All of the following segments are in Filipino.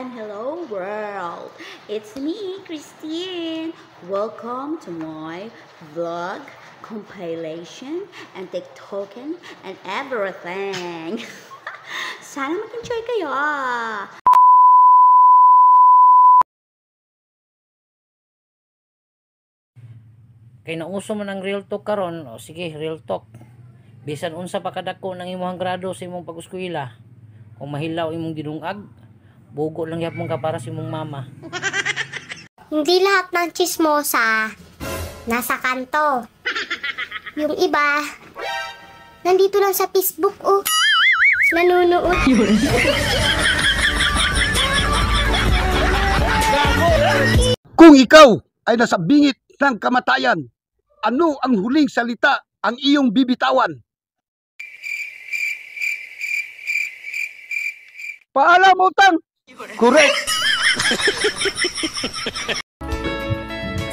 and hello world. It's me, Christine. Welcome to my vlog, compilation, and TikToking, and everything. Sana mag-enjoy kayo. Kay nauso man ang real talk karon, o sige, real talk. Bisan unsa pa kadako nang imong grado sa imong pag-eskwela. Kung mahilaw imong dinungag, bugo lang yapon ka para sa imong mama. Hindi lahat ng chismosa nasa kanto. Yung iba, nandito lang sa Facebook, oh. Nanunood. Kung ikaw ay nasa bingit ng kamatayan, ano ang huling salita ang iyong bibitawan? Paalam, utang! Correct!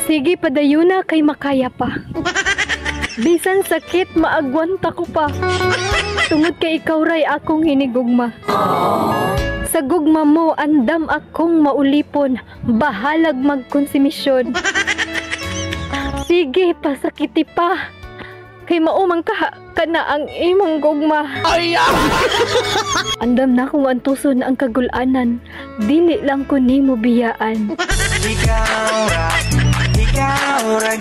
Sige, padayuna kay makaya pa. Bisan sakit, maagwanta ko pa. Tungod kay ikaw ray akong hinigugma. Sa gugma mo, andam akong maulipon. Bahalag magkonsumisyon. Sige, pasakiti pa. Kay maumang ka na ang imong gugma. Andam na akong antuson ang kagulanan. Dili lang ko nimo biyaan. Ikaw ra